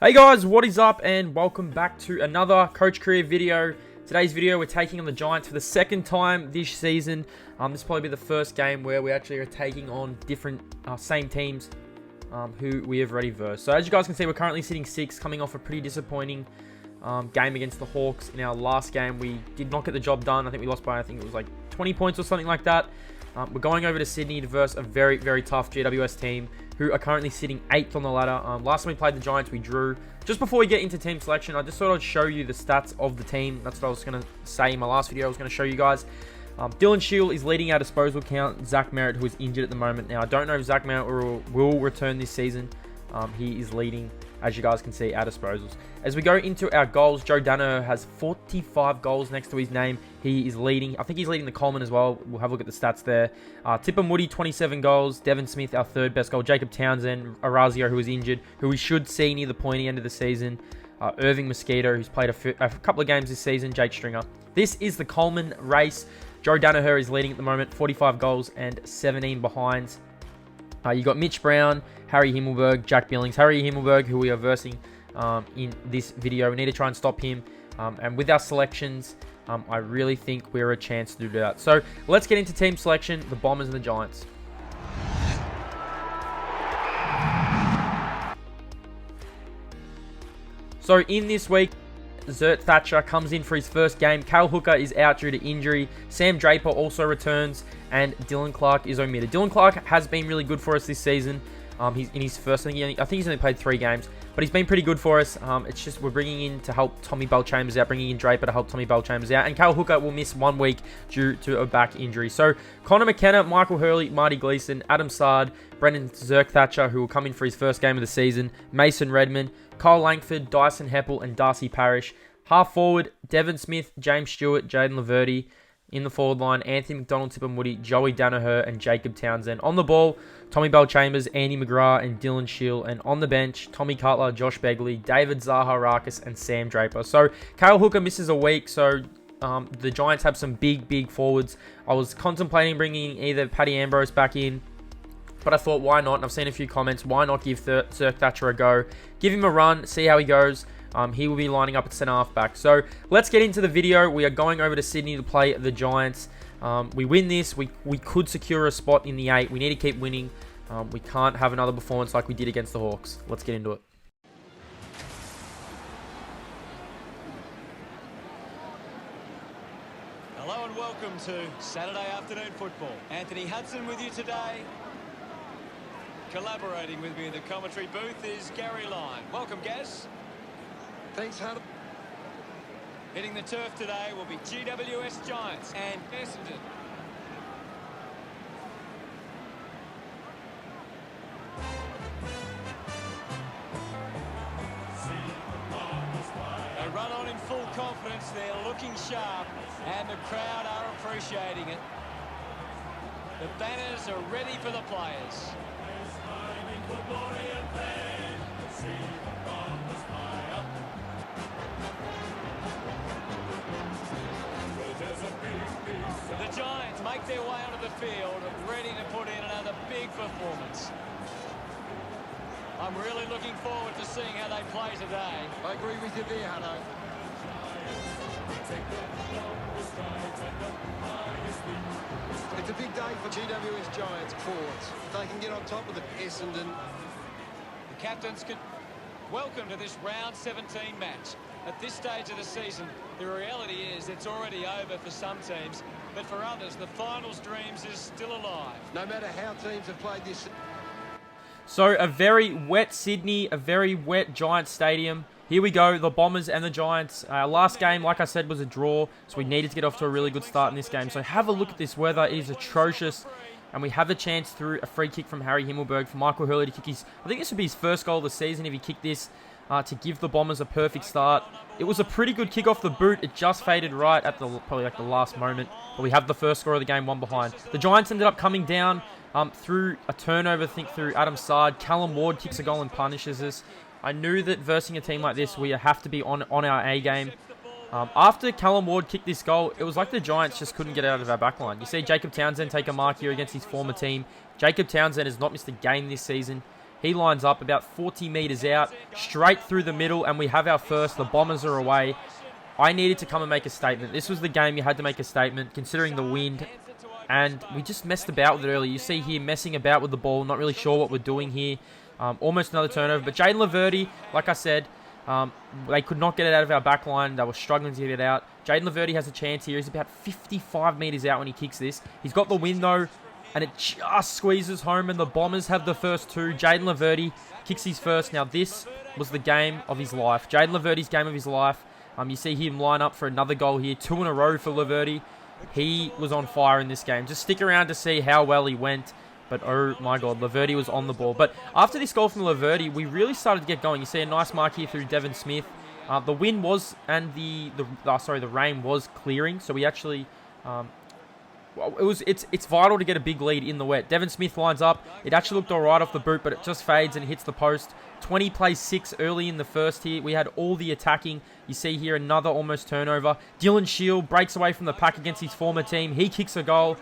Hey guys, what is up and welcome back to another Coach Career video. Today's video we're taking on the Giants for the second time this season. This will probably be the first game where we actually are taking on different same teams who we have already versed. So as you guys can see, we're currently sitting 6th, coming off a pretty disappointing game against the Hawks. In our last game, we did not get the job done. I think we lost by, it was like 20 points or something like that. We're going over to Sydney to verse a very, very tough GWS team who are currently sitting 8th on the ladder. Last time we played the Giants, we drew. Just before we get into team selection, I just thought I'd show you the stats of the team. That's what I was going to say in my last video. I was going to show you guys. Dylan Shield is leading our disposal count. Zach Merritt, who is injured at the moment. Now, I don't know if Zach Merritt will return this season. He is leading, as you guys can see, our disposals. As we go into our goals, Joe Danaher has 45 goals next to his name. He is leading. I think he's leading the Coleman as well. We'll have a look at the stats there. Tipper Moody, 27 goals. Devin Smith, our third best goal. Jacob Townsend, Orazio, who is injured, who we should see near the pointy end of the season. Irving Mosquito, who's played a couple of games this season. Jake Stringer. This is the Coleman race. Joe Danaher is leading at the moment, 45 goals and 17 behinds. You got Mitch Brown, Harry Himmelberg, Jack Billings. Harry Himmelberg, who we are versing in this video. We need to try and stop him. And with our selections, I really think we're a chance to do that. So let's get into team selection, the Bombers and the Giants. So in this week, Zert Thatcher comes in for his first game. Cale Hooker is out due to injury. Sam Draper also returns, and Dylan Clark is omitted. Dylan Clark has been really good for us this season. He's in his first, I think he's only played 3 games, but he's been pretty good for us. It's just we're bringing in to help Tommy Bell-Chambers out, bringing in Draper to help Tommy Bell-Chambers out, and Cale Hooker will miss 1 week due to a back injury. So Connor McKenna, Michael Hurley, Marty Gleason, Adam Sard, Brendan Zerk Thatcher, who will come in for his first game of the season, Mason Redmond, Kyle Langford, Dyson Heppel, and Darcy Parish. Half forward, Devin Smith, James Stewart, Jaden Laverty. In the forward line, Anthony McDonald, Tipper Moody, Joey Danaher, and Jacob Townsend. On the ball, Tommy Bell-Chambers, Andy McGrath, and Dylan Shield. And on the bench, Tommy Cutler, Josh Begley, David Zaharakis, and Sam Draper. So Cale Hooker misses a week, so the Giants have some big forwards. I was contemplating bringing either Paddy Ambrose back in, but I thought, why not? And I've seen a few comments. Why not give Zerk Thatcher a go? Give him a run, see how he goes. He will be lining up at centre half-back. So let's get into the video. We are going over to Sydney to play the Giants. We win this. We could secure a spot in the 8. We need to keep winning. We can't have another performance like we did against the Hawks. Let's get into it. Hello and welcome to Saturday afternoon football. Anthony Hudson with you today. Collaborating with me in the commentary booth is Gary Lyon. Welcome, Gaz. Thanks, Hunter. Hitting the turf today will be GWS Giants and Essendon. They run on in full confidence. They're looking sharp, and the crowd are appreciating it. The banners are ready for the players. The Giants make their way onto the field, ready to put in another big performance. I'm really looking forward to seeing how they play today. I agree with you there, Hunter. It's a big day for GWS Giants forwards. If they can get on top of the Essendon. The captains can welcome to this round 17 match. At this stage of the season, the reality is it's already over for some teams, but for others, the finals dreams is still alive. No matter how teams have played this. So a very wet Sydney, a very wet Giants stadium. Here we go, the Bombers and the Giants. Last game, like I said, was a draw, so we needed to get off to a really good start in this game. So have a look at this weather. It is atrocious. And we have a chance through a free kick from Harry Himmelberg for Michael Hurley to kick his... I think this would be his first goal of the season if he kicked this to give the Bombers a perfect start. It was a pretty good kick off the boot. It just faded right at probably like the last moment. But we have the first score of the game, 1 behind. The Giants ended up coming down through a turnover, I think through Adam Sard. Callum Ward kicks a goal and punishes us. I knew that versing a team like this, we have to be on our A game. After Callum Ward kicked this goal, it was like the Giants just couldn't get out of our backline. You see Jacob Townsend take a mark here against his former team. Jacob Townsend has not missed a game this season. He lines up about 40 meters out, straight through the middle, and we have our first. The Bombers are away. I needed to come and make a statement. This was the game you had to make a statement, considering the wind. And we just messed about with it early. You see here messing about with the ball, not really sure what we're doing here. Almost another turnover. But Jaden Laverty, like I said, they could not get it out of our back line. They were struggling to get it out. Jaden Laverty has a chance here. He's about 55 meters out when he kicks this. He's got the wind though, and it just squeezes home, and the Bombers have the first two. Jaden Laverty kicks his first. Now this was the game of his life. Jaden Laverty's game of his life. You see him line up for another goal here. 2 in a row for Laverty. He was on fire in this game. Just stick around to see how well he went. But oh my god, Laverty was on the ball. But after this goal from Laverty, we really started to get going. You see a nice mark here through Devon Smith. The wind was, and the rain was clearing. So we actually, it's vital to get a big lead in the wet. Devon Smith lines up. It actually looked all right off the boot, but it just fades and hits the post. 20 plays 6 early in the first here. We had all the attacking. You see here another almost turnover. Dylan Shield breaks away from the pack against his former team. He kicks a goal.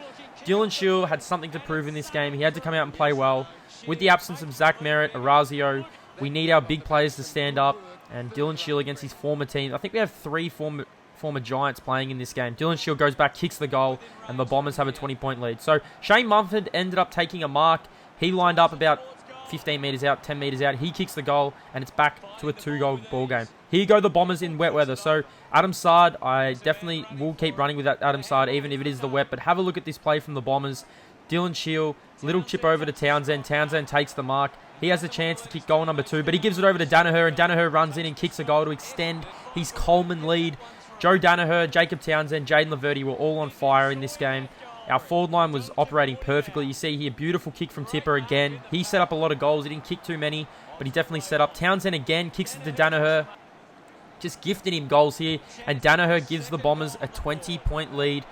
Dylan Shield had something to prove in this game. He had to come out and play well. With the absence of Zach Merritt, Orazio, we need our big players to stand up. And Dylan Shield against his former team. I think we have 3 former Giants playing in this game. Dylan Shield goes back, kicks the goal, and the Bombers have a 20-point lead. So Shane Mumford ended up taking a mark. He lined up about 15 meters out, 10 meters out. He kicks the goal, and it's back to a 2-goal ball game. Here go the Bombers in wet weather. So Adam Sard, I definitely will keep running with that Adam Sard, even if it is the wet. But have a look at this play from the Bombers. Dylan Shield, little chip over to Townsend. Townsend takes the mark. He has a chance to kick goal number 2, but he gives it over to Danaher, and Danaher runs in and kicks a goal to extend his Coleman lead. Joe Danaher, Jacob Townsend, Jaden Laverty were all on fire in this game. Our forward line was operating perfectly. You see here, beautiful kick from Tipper again. He set up a lot of goals. He didn't kick too many, but he definitely set up. Townsend again kicks it to Danaher. Just gifted him goals here, and Danaher gives the Bombers a 20-point lead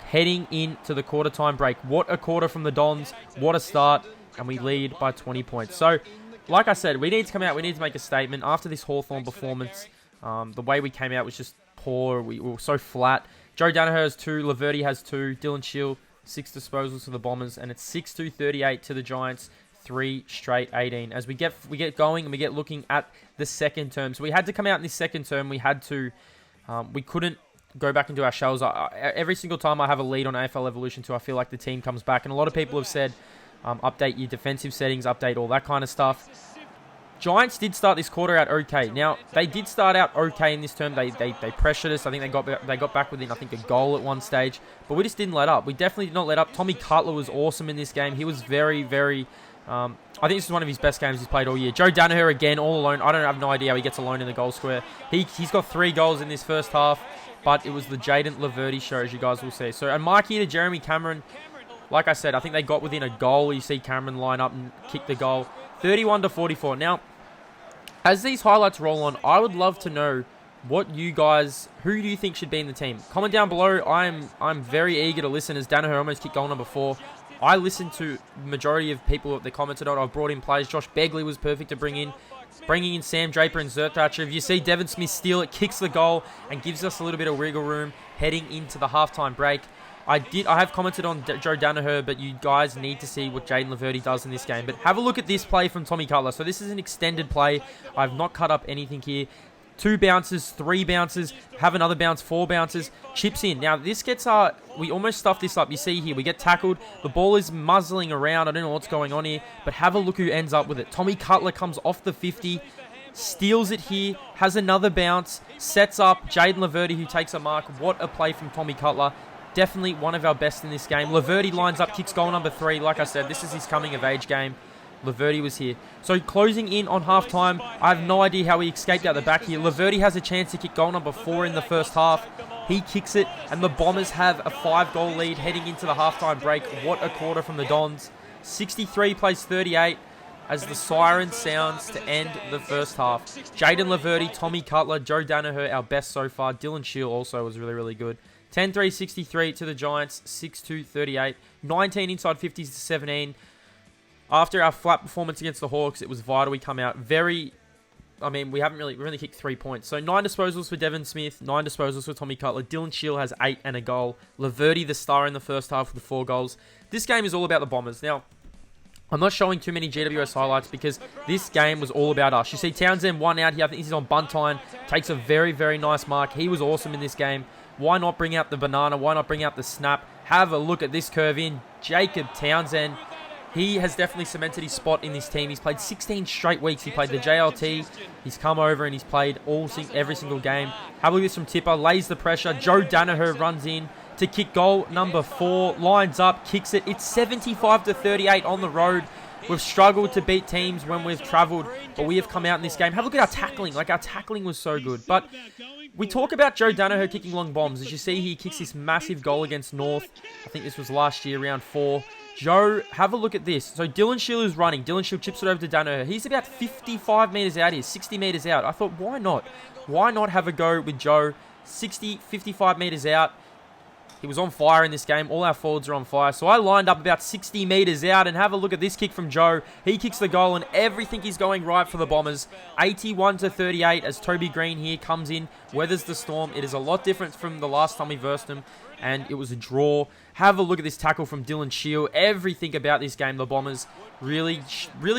heading into the quarter-time break. What a quarter from the Dons. What a start, and we lead by 20 points. So, like I said, we need to come out. We need to make a statement after this Hawthorn performance. The way we came out was just poor. We were so flat. Joe Danaher has 2, Laverty has 2, Dylan Shield 6 disposals to the Bombers, and it's 6-2-38 to the Giants, 3 straight 18. As we get going and we get looking at the second term, so we had to come out in this second term. We had to, we couldn't go back into our shells. Every single time I have a lead on AFL Evolution 2, I feel like the team comes back, and a lot of people have said, update your defensive settings, update all that kind of stuff. Giants did start this quarter out okay. Now, they did start out okay in this term. They pressured us. I think they got back within, I think, a goal at one stage. But we just didn't let up. We definitely did not let up. Tommy Cutler was awesome in this game. He was very, very... I think this is one of his best games he's played all year. Joe Danaher again, all alone. I have no idea how he gets alone in the goal square. He's got 3 goals in this first half. But it was the Jaden Laverty show, as you guys will see. So, and mark here to Jeremy Cameron. Like I said, I think they got within a goal. You see Cameron line up and kick the goal. 31-44. Now, as these highlights roll on, I would love to know who do you think should be in the team? Comment down below. I'm very eager to listen, as Danaher almost kicked goal number 4. I listened to the majority of people that they commented on. I've brought in players. Josh Begley was perfect to bring in. Bringing in Sam Draper and Zerthatcher. If you see Devon Smith steal it, kicks the goal, and gives us a little bit of wiggle room heading into the halftime break. I have commented on Joe Danaher, but you guys need to see what Jaden Laverty does in this game. But have a look at this play from Tommy Cutler. So this is an extended play. I've not cut up anything here. 2 bounces, 3 bounces, have another bounce, 4 bounces, chips in. Now this gets we almost stuffed this up. You see here, we get tackled. The ball is muzzling around. I don't know what's going on here, but have a look who ends up with it. Tommy Cutler comes off the 50, steals it here, has another bounce, sets up Jaden Laverty, who takes a mark. What a play from Tommy Cutler. Definitely one of our best in this game. Laverty lines up, kicks goal number 3. Like I said, this is his coming-of-age game. Laverty was here. So closing in on halftime, I have no idea how he escaped out the back here. Laverty has a chance to kick goal number 4 in the first half. He kicks it, and the Bombers have a 5-goal lead heading into the halftime break. What a quarter from the Dons. 63 plays 38 as the siren sounds to end the first half. Jaden Laverty, Tommy Cutler, Joe Danaher, our best so far. Dylan Shield also was really, really good. 10-3-63 to the Giants, 6-2-38, 19 inside 50s to 17. After our flat performance against the Hawks, it was vital we come out we only kicked 3 points. So 9 disposals for Devon Smith, 9 disposals for Tommy Cutler. Dylan Shield has 8 and a goal. Laverty, the star in the first half with 4 goals. This game is all about the Bombers. Now, I'm not showing too many GWS highlights because this game was all about us. You see Townsend one out here. I think he's on Buntine. Takes a very, very nice mark. He was awesome in this game. Why not bring out the banana? Why not bring out the snap? Have a look at this curve in. Jacob Townsend. He has definitely cemented his spot in this team. He's played 16 straight weeks. He played the JLT. He's come over and he's played every single game. Have a look at this from Tipper. Lays the pressure. Joe Danaher runs in to kick goal number 4. Lines up, kicks it. It's 75-38 on the road. We've struggled to beat teams when we've travelled, but we have come out in this game. Have a look at our tackling. Like, our tackling was so good. But we talk about Joe Danaher kicking long bombs. As you see, he kicks this massive goal against North. I think this was last year, round 4. Joe, have a look at this. So Dylan Shield is running. Dylan Shield chips it over to Danaher. He's about 55 metres out here, 60 metres out. I thought, why not? Why not have a go with Joe? 60, 55 metres out. He was on fire in this game. All our forwards are on fire. So I lined up about 60 metres out, and have a look at this kick from Joe. He kicks the goal and everything is going right for the Bombers. 81-38 as Toby Green here comes in, weathers the storm. It is a lot different from the last time we versed him, and it was a draw. Have a look at this tackle from Dylan Shield. Everything about this game, the Bombers really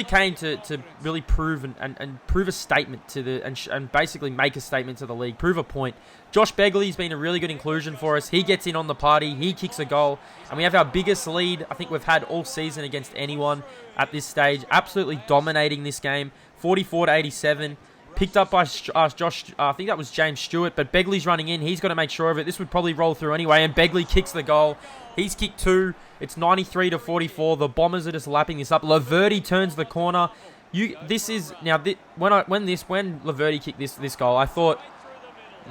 came to really prove and prove a statement to the and basically make a statement to the league, prove a point. Josh Begley's been a really good inclusion for us. He gets in on the party, he kicks a goal, and we have our biggest lead I think we've had all season against anyone at this stage. Absolutely dominating this game, 44-87. Picked up by Josh, I think that was James Stewart, but Begley's running in. He's got to make sure of it. This would probably roll through anyway, and Begley kicks the goal. He's kicked 2. It's 93-44. The Bombers are just lapping this up. Laverty turns the corner. When Laverty kicked this goal, I thought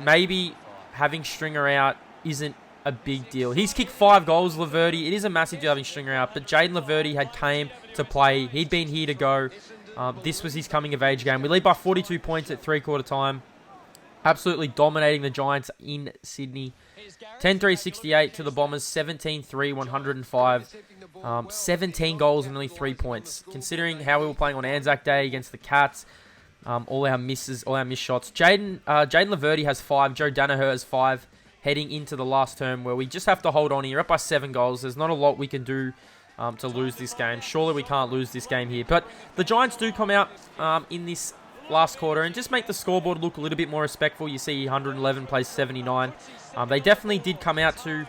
maybe having Stringer out isn't a big deal. He's kicked 5 goals, Laverty. It is a massive deal having Stringer out, but Jaden Laverty had came to play. He'd been here to go. This was his coming-of-age game. We lead by 42 points at three-quarter time. Absolutely dominating the Giants in Sydney. 10-3-68 to the Bombers. 17-3, 105. 17 goals and only 3 points. Considering how we were playing on Anzac Day against the Cats, all our misses, all our missed shots. Jaden Laverty has 5. Joe Danaher has 5. Heading into the last term where we just have to hold on here. Up by 7 goals. There's not a lot we can do to lose this game. Surely we can't lose this game here. But the Giants do come out in this last quarter and just make the scoreboard look a little bit more respectful. You see 111 plays 79. They definitely did come out to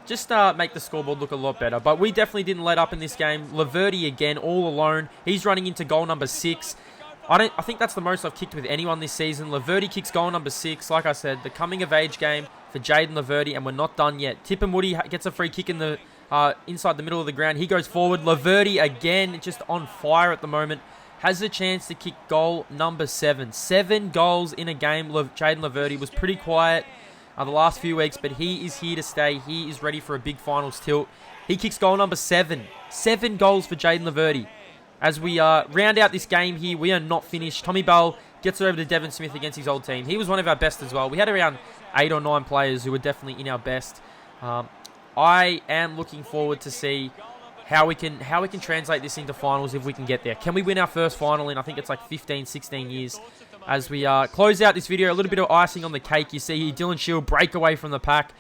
just make the scoreboard look a lot better. But we definitely didn't let up in this game. Laverty again, all alone. He's running into goal number 6. I think that's the most I've kicked with anyone this season. Laverty kicks goal number 6. Like I said, the coming-of-age game for Jaden Laverty, and we're not done yet. Tip and Woody gets a free kick in the inside the middle of the ground. He goes forward. Laverty again, just on fire at the moment. Has a chance to kick goal number 7. 7 goals in a game. Jaden Laverty was pretty quiet the last few weeks, but he is here to stay. He is ready for a big finals tilt. He kicks goal number 7. 7 goals for Jaden Laverty. As we round out this game here, we are not finished. Tommy Bell gets it over to Devon Smith against his old team. He was one of our best as well. We had around 8 or 9 players who were definitely in our best. I am looking forward to see how we can translate this into finals if we can get there. Can we win our first final in, I think it's like 15, 16 years? As we close out this video, a little bit of icing on the cake. You see here, Dylan Shield break away from the pack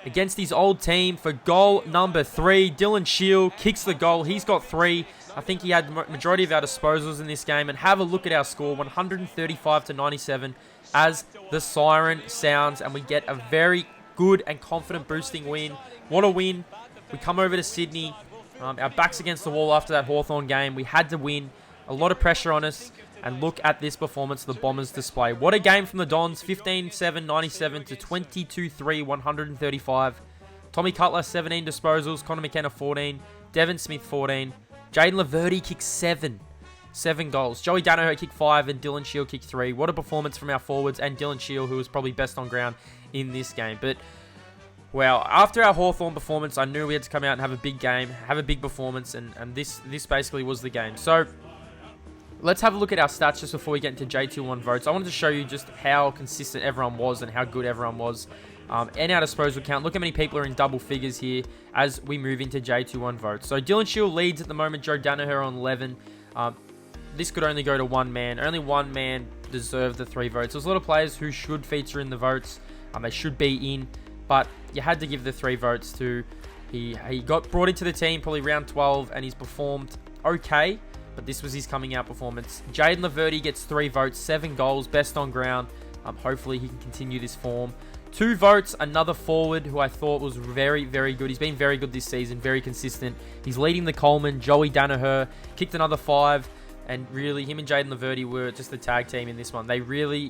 against his old team for goal number 3. Dylan Shield kicks the goal. He's got 3. I think he had the majority of our disposals in this game. And have a look at our score, 135-97, as the siren sounds and we get a very good and confident boosting win. What a win. We come over to Sydney. Our back's against the wall after that Hawthorn game. We had to win. A lot of pressure on us. And look at this performance the Bombers display. What a game from the Dons. 15-7, 97 to 22-3, 135. Tommy Cutler, 17 disposals. Connor McKenna, 14. Devon Smith, 14. Jaden Laverty kicked 7. 7 goals. Joey Danaher kicked 5 and Dylan Shield kicked 3. What a performance from our forwards and Dylan Shield, who was probably best on ground in this game. But, well, after our Hawthorn performance, I knew we had to come out and have a big game, have a big performance, and this basically was the game. So, let's have a look at our stats just before we get into J21 votes. I wanted to show you just how consistent everyone was and how good everyone was. And our disposal count. Look how many people are in double figures here as we move into J21 votes. So Dylan Shield leads at the moment. Joe Danaher on 11. This could only go to one man. Only one man deserved the 3 votes. There's a lot of players who should feature in the votes. They should be in. But you had to give the 3 votes to... He got brought into the team probably round 12 and he's performed okay, but this was his coming out performance. Jaden Laverty gets 3 votes, 7 goals, best on ground. Hopefully he can continue this form. 2 votes, another forward who I thought was very, very good. He's been very good this season, very consistent. He's leading the Coleman. Joey Danaher kicked another 5. And really, him and Jaden Laverty were just the tag team in this one. They really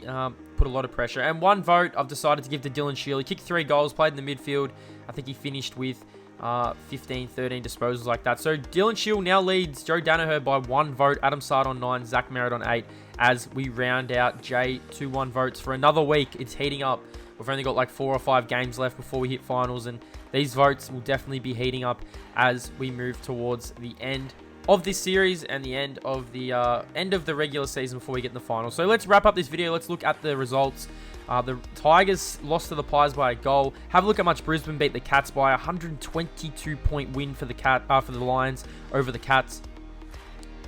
put a lot of pressure. And 1 vote I've decided to give to Dylan Shield. He kicked 3 goals, played in the midfield. I think he finished with 15, 13 disposals like that. So Dylan Shield now leads Joe Danaher by 1 vote. Adam Sard on 9, Zach Merritt on 8. As we round out Jay to 1 votes for another week. It's heating up. We've only got like 4 or 5 games left before we hit finals. And these votes will definitely be heating up as we move towards the end of this series and the end of the regular season before we get in the final. So let's wrap up this video. Let's look at the results. The Tigers lost to the Pies by a goal. Have a look how much Brisbane beat the Cats by. 122-point win for the Lions over the Cats.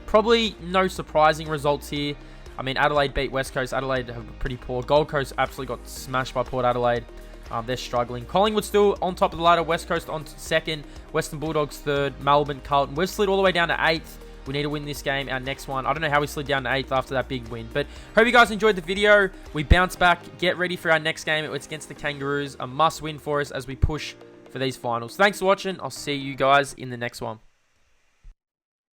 Probably no surprising results here. I mean, Adelaide beat West Coast. Adelaide have pretty poor. Gold Coast absolutely got smashed by Port Adelaide. They're struggling. Collingwood still on top of the ladder. West Coast on 2nd. Western Bulldogs 3rd. Melbourne, Carlton. We've slid all the way down to 8th. We need to win this game. Our next one. I don't know how we slid down to 8th after that big win. But hope you guys enjoyed the video. We bounce back. Get ready for our next game. It's against the Kangaroos. A must win for us as we push for these finals. Thanks for watching. I'll see you guys in the next one.